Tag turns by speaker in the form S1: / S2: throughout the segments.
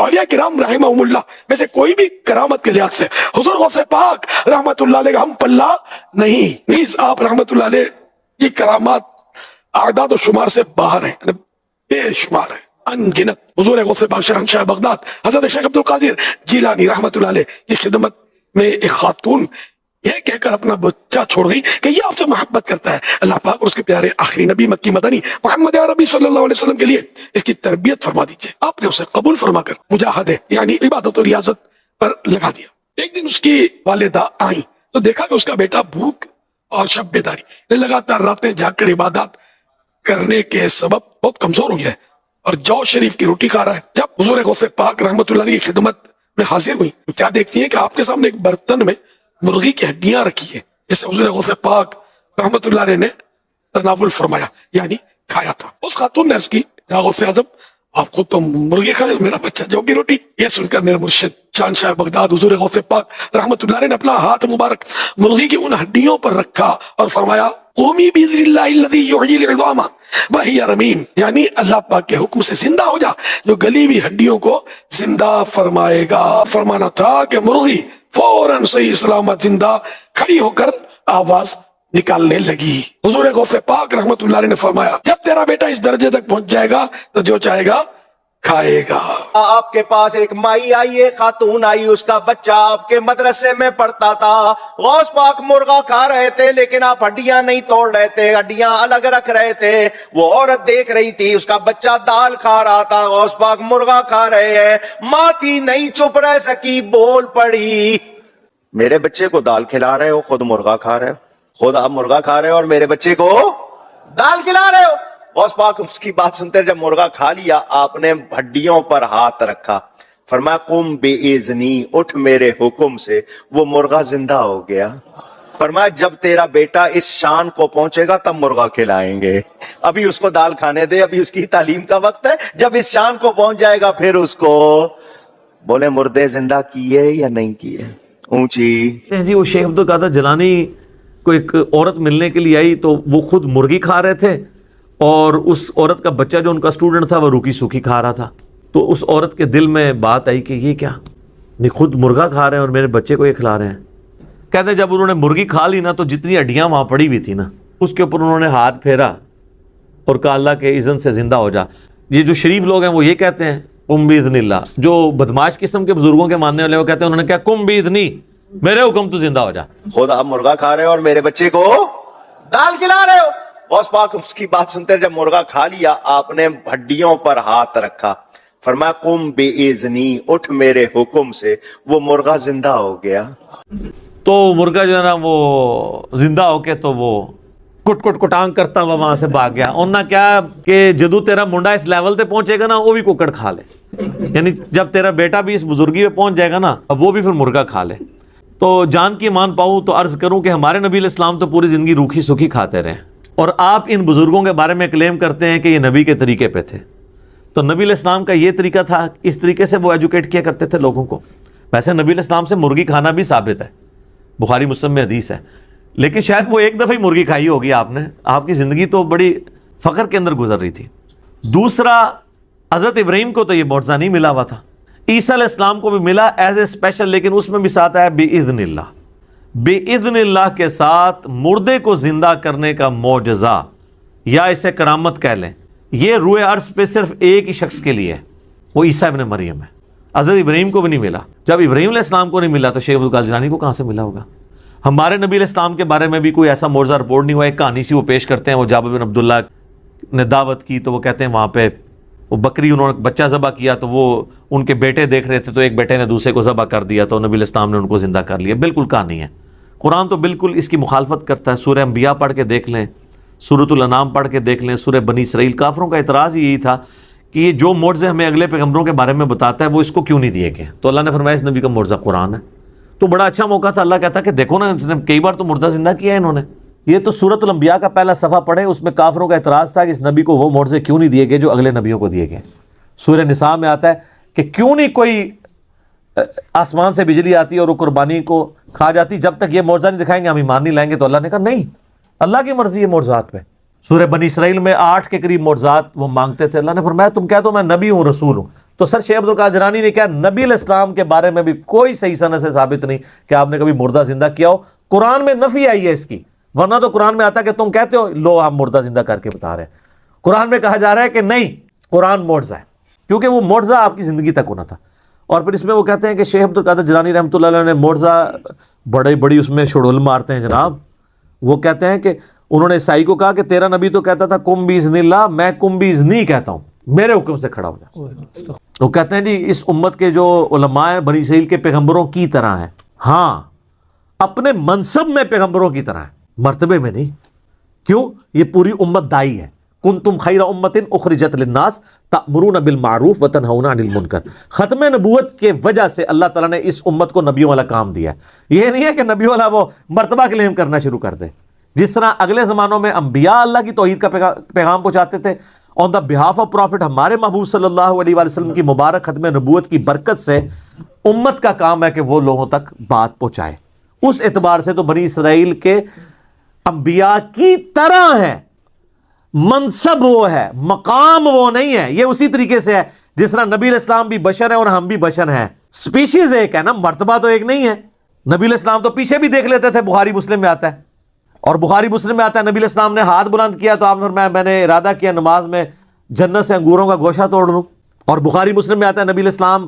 S1: औलिया किराम रहमहुमुल्लाह में से कोई भी करामत के लिहाज से हुजूर गौस पाक रहमतुल्लाह अलैह हम पल्ला नहीं, आप रहमतुल्लाह अलैह की करामात आदाद और शुमार से बाहर है, बेशुमार है, अनगिनत। हुजूर गौस पाक शहंशाह बगदाद हजरत शेख अब्दुल कादिर जिलानी रहमतुल्लाह अलैह की खिदमत में एक खातून ये कहकर अपना बच्चा छोड़ गई कि ये आपसे मोहब्बत करता है। अल्लाह पाक और उसके प्यारे आखिरी नबी मक्की मदनी मोहम्मद अरबी सल्लल्लाहु अलैहि वसल्लम के लिए इसकी तरबियत फरमा दीजिए। आपने उसे कबूल फरमाकर मुजाहदे यानी इबादत और रियाजत पर लगा दिया। एक दिन उसकी वालिदा आई तो देखा कि उसका बेटा भूख और शब बेदारी लगातार रातें जागकर इबादत करने के सबब बहुत कमजोर हो गया है और जौ शरीफ की रोटी खा रहा है। जब हुजूर गौसे पाक रहमतुल्लाह अलैह की खिदमत में हाजिर हुई तो क्या देखती है कि आपके सामने एक बर्तन में मुर्गी की हड्डियां रखी है। इसे हुजूर गौसे पाक रहमतुल्लाह अलैह ने तनावुल फरमाया यानी खाया था। उस खातून ने अर्ज की, या गौसे आजम आप खुद तो मुर्गी खाए, मेरा बच्चा जौ की रोटी। ये सुनकर मेरे मुर्शिद शहंशाह बगदाद हुजूर गौसे पाक रहमतुल्लाह अलैह ने अपना हाथ मुबारक मुर्गी की उन हड्डियों पर रखा और फरमाया क़ूमी बिइज़्निल्लाहिल्लज़ी युहयिल इज़ामा व हिय रमीम, यानी अल्लाह पाक के हुक्म से जिंदा हो जा जो गली हुई हड्डियों को जिंदा फरमाएगा। फरमाना था कि मुर्गी फौरन सही सलामत जिंदा खड़ी होकर आवाज निकालने लगी। हुजूर गौसे पाक रहमतुल्लाह अलैह ने फरमाया, जब तेरा बेटा इस दर्जे तक पहुंच जाएगा तो जो चाहेगा खाएगा।
S2: आपके पास एक माई आई, एक खातून आई, उसका बच्चा आपके मदरसे में पढ़ता था। गौस पाक मुर्गा खा रहे थे लेकिन आप हड्डियां नहीं तोड़ रहे थे, हड्डियां अलग रख रहे थे। वो औरत देख रही थी, उसका बच्चा दाल खा रहा था, गौस पाक मुर्गा खा रहे हैं। माँ थी नहीं चुप रह सकी, बोल पड़ी, मेरे बच्चे को दाल खिला रहे हो, खुद मुर्गा खा रहे हो, खुद आप मुर्गा खा रहे हो और मेरे बच्चे को दाल खिला रहे हो। गौस पाक उसकी बात सुनते जब मुर्गा खा लिया आपने हड्डियों पर हाथ रखा, फरमाया कुम बेइज़नी, उठ मेरे हुक्म से। वो मुर्गा जिंदा हो गया। फरमाया जब तेरा बेटा इस शान को पहुंचेगा तब मुर्गा खिलाएंगे, अभी उसको दाल खाने दे, अभी उसकी तालीम का वक्त है। जब इस शान को पहुंच जाएगा फिर उसको बोले मुर्दे जिंदा किए या नहीं किए। ऊंची
S3: जी वो शेख अब्दुल कादिर जिलानी को एक औरत मिलने के लिए आई तो वो खुद मुर्गी खा रहे थे और उस औरत का बच्चा जो उनका स्टूडेंट था वो रूखी सूखी खा रहा था। तो उस औरत के दिल में बात आई कि ये क्या, नहीं खुद मुर्गा खा रहे हैं और मेरे बच्चे को ये खिला रहे हैं। कहते हैं जब उन्होंने मुर्गी खा ली ना तो जितनी हड्डियां वहां पड़ी हुई थी ना उसके ऊपर उन्होंने हाथ फेरा और कहा अल्लाह के इज़्न से जिंदा हो जा। ये जो शरीफ लोग हैं वो ये कहते हैं कुम बिइज़्निल्लाह, जो बदमाश किस्म के बुजुर्गों के मानने वाले वो कहते हैं उन्होंने क्या कुम बिइज़्नी, मेरे हुक्म तू जिंदा हो जा।
S2: खुद आप मुर्गा खा रहे हो और मेरे बच्चे को दाल खिला रहे हो। गौस पाक उसकी बात सुनते जब मुर्गा खा लिया आपने हड्डियों पर हाथ रखा, फरमाया कुम बेइज़नी, उठ मेरे हुक्म से। वो मुर्गा जिंदा हो गया।
S3: तो मुर्गा जो है ना वो जिंदा होके तो वो कुट कुट कुटांग करता हुआ वहां से भाग गया। उन्होंने क्या कि जदू तेरा मुंडा इस लेवल पे पहुंचेगा ना वो भी कुकड़ खा ले, यानी जब तेरा बेटा भी इस बुजुर्गी पे पहुंच जाएगा ना अब वो भी फिर मुर्गा खा ले। तो जान की मान पाऊँ तो अर्ज करूं कि हमारे नबी इस्लाम तो पूरी जिंदगी रूखी सूखी खाते रहे और आप इन बुजुर्गों के बारे में क्लेम करते हैं कि ये नबी के तरीके पे थे। तो नबी इस्लाम का ये तरीका था, इस तरीके से वो एजुकेट किया करते थे लोगों को। वैसे नबी इस्लाम से मुर्गी खाना भी साबित है, बुखारी मुस्लिम में हदीस है, लेकिन शायद वो एक दफ़ा ही मुर्गी खाई होगी आपने, आपकी ज़िंदगी तो बड़ी फ़ख्र के अंदर गुजर रही थी। दूसरा, हज़रत इब्राहीम को तो ये मौजज़ा नहीं मिला हुआ था, ईसा अलैहिस्सलाम को भी मिला एज ए स्पेशल, लेकिन उसमें भी साथ आया बिइज़्निल्लाह। बिइज़्निल्लाह के साथ मुर्दे को जिंदा करने का मौजज़ा या इसे करामत कह लें, ये रूए अर्श पे सिर्फ एक ही शख्स के लिए है, वो ईसा इब्न मरियम है। हज़रत इब्राहीम को भी नहीं मिला। जब इब्राहीम अलैहिस्सलाम को नहीं मिला तो शेख अब्दुल कादिर जिलानी को कहाँ से मिला होगा। हमारे नबी अलैहिस्सलाम के बारे में भी कोई ऐसा मौजज़ा रिपोर्ट नहीं हुआ। एक कहानी सी वो पेश करते हैं, वो जाबिर बिन अब्दुल्लाह ने दावत की तो वो कहते हैं वहाँ पे वो बकरी उन्होंने बच्चा ज़बह किया तो वो उनके बेटे देख रहे थे तो एक बेटे ने दूसरे को ज़बह कर दिया तो नबी अलैहिस्सलाम ने उनको ज़िंदा कर लिया। बिल्कुल कहानी है, कुरान तो बिल्कुल इसकी मुखालफत करता है। सूरह अंबिया पढ़ के देख लें, सूरतुल अनाम पढ़ के देख लें, सूरह बनी इसराइल। काफिरों का इतराज़ यही था कि ये जो मौजज़े हमें अगले पैगम्बरों के बारे में बताता है वो इसको क्यों नहीं दिए गए। तो अल्लाह ने फरमाया इस नबी का मौजज़ा कुरान है। तो बड़ा अच्छा मौका था, अल्लाह कहता कि देखो ना कई बार तो मुर्दा जिंदा किया है इन्होंने। ये तो सूरतुल अंबिया का पहला सफ़ा पढ़े, उसमें काफिरों का इतराज़ था कि इस नबी को वो मौजज़े क्यों नहीं दिए गए जो अगले नबियों को दिए गए। सूरह निसा में आता है कि क्यों नहीं कोई आसमान से बिजली आती और वो कुर्बानी को खा जाती, जब तक ये मौजज़ा नहीं दिखाएंगे हम ईमान नहीं लाएंगे। तो अल्लाह ने कहा नहीं, अल्लाह की मर्जी है मौजज़ात में। सूरह बनी इसराइल में 8 के करीब मौजज़ात वो मांगते थे। अल्लाह ने फरमाया तुम कह दो मैं नबी हूँ रसूल हूँ, تو سر شیخ عبد القادر جیلانی نے کہا نبی علیہ السلام کے بارے میں بھی کوئی صحیح سند سے ثابت نہیں کہ آپ نے کبھی مردہ زندہ کیا ہو. قرآن میں نفی آئی ہے اس کی, ورنہ تو قرآن میں آتا ہے کہ تم کہتے ہو لو ہم مردہ زندہ کر کے بتا رہے ہیں. قرآن میں کہا جا رہا ہے کہ نہیں, قرآن معجزہ ہے, کیونکہ وہ معجزہ آپ کی زندگی تک ہونا تھا. اور پھر اس میں وہ کہتے ہیں کہ شیخ عبد القادر جیلانی رحمۃ اللہ علیہ نے معجزہ بڑی اس میں شڑول مارتے ہیں جناب. وہ کہتے ہیں کہ انہوں نے عیسائی کو کہا کہ تیرا نبی تو کہتا تھا کم باذن اللہ, میں کم باذنی کہتا ہوں, میرے حکم سے کھڑا ہو جا. وہ کہتے ہیں جی اس امت کے جو علماء ہیں بنی اسرائیل کے پیغمبروں کی طرح ہیں, ہاں اپنے منصب میں پیغمبروں کی طرح ہیں, مرتبے میں نہیں. کیوں؟ یہ پوری امت دائی ہے. کنتم خیر امت اخرجت للناس تأمرون بالمعروف وتنہون عن المنکر. ختم نبوت کے وجہ سے اللہ تعالیٰ نے اس امت کو نبیوں والا کام دیا ہے. یہ نہیں ہے کہ نبیوں والا وہ مرتبہ کلیم کرنا شروع کر دے. جس طرح اگلے زمانوں میں انبیاء اللہ کی توحید کا پیغام پہنچاتے تھے, آن دا بہاف آف پروفٹ ہمارے محبوب صلی اللہ علیہ وآلہ وسلم کی مبارک ختم نبوت کی برکت سے امت کا کام ہے کہ وہ لوگوں تک بات پہنچائے. اس اعتبار سے تو بنی اسرائیل کے انبیاء کی طرح ہے, منصب وہ ہے, مقام وہ نہیں ہے. یہ اسی طریقے سے ہے جس طرح نبی علیہ السلام بھی بشر ہے اور ہم بھی بشر ہیں. سپیشیز ایک ہے نا, مرتبہ تو ایک نہیں ہے. نبی علیہ السلام تو پیچھے بھی دیکھ لیتے تھے, بخاری مسلم میں آتا ہے. اور بخاری مسلم میں آتا ہے نبی علیہ السلام نے ہاتھ بلند کیا تو آپ نے فرمایا میں نے ارادہ کیا نماز میں جنت سے انگوروں کا گوشہ توڑ لوں. اور بخاری مسلم میں آتا ہے نبی علیہ السلام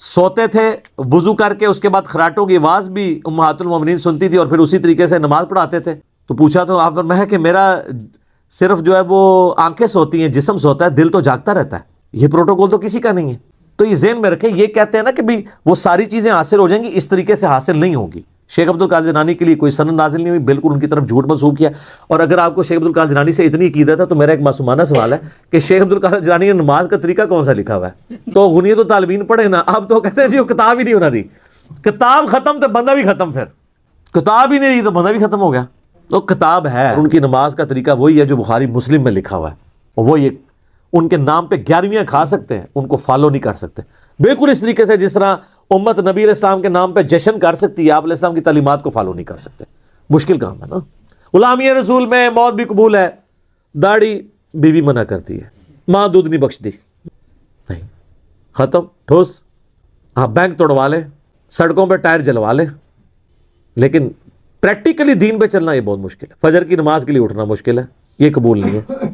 S3: سوتے تھے وضو کر کے, اس کے بعد خراٹوں کی آواز بھی امہات المومنین سنتی تھی اور پھر اسی طریقے سے نماز پڑھاتے تھے. تو پوچھا تو آپ نے فرمایا کہ میرا صرف جو ہے وہ آنکھیں سوتی ہیں, جسم سوتا ہے, دل تو جاگتا رہتا ہے. یہ پروٹوکول تو کسی کا نہیں ہے. تو یہ ذہن میں رکھیں, یہ کہتے ہیں نا کہ بھی وہ ساری چیزیں حاصل ہو جائیں گی, اس طریقے سے حاصل نہیں ہوگی. شیخ عبد القادر جیلانی کے لیے کوئی سند نازل نہیں ہوئی, بالکل ان کی طرف جھوٹ منسوب کیا. اور اگر آپ کو شیخ عبد القادر جیلانی سے اتنی عقیدت ہے تو میرا ایک معصومانہ سوال ہے کہ شیخ عبد القادر جیلانی نے نماز کا طریقہ کون سا لکھا ہوا ہے؟ تو غنیت الطالبین پڑھے نا. اب تو کہتے ہیں جی وہ کتاب ہی نہیں ہونا دی, کتاب ختم تو بندہ بھی ختم, پھر کتاب ہی نہیں دی تو بندہ بھی ختم ہو گیا. تو کتاب ہے, ان کی نماز کا طریقہ وہی ہے جو بخاری مسلم میں لکھا ہوا ہے. وہ یہ ان کے نام پہ 11ویاں کھا سکتے ہیں, ان کو فالو نہیں کر سکتے. بالکل اس طریقے سے جس طرح امت نبی علیہ السلام کے نام پہ جشن کر سکتی ہے, آپ علیہ السلام کی تعلیمات کو فالو نہیں کر سکتے. مشکل کام ہے نا. غلامی رسول میں موت بھی قبول ہے, داڑھی بیوی منع کرتی ہے, ماں دودھ نہیں بخش دی, نہیں, ختم, ٹھوس. ہاں بینک توڑوا لے, سڑکوں پہ ٹائر جلوا لے, لیکن پریکٹیکلی دین پہ چلنا یہ بہت مشکل ہے. فجر کی نماز کے لیے اٹھنا مشکل ہے, یہ قبول نہیں ہے.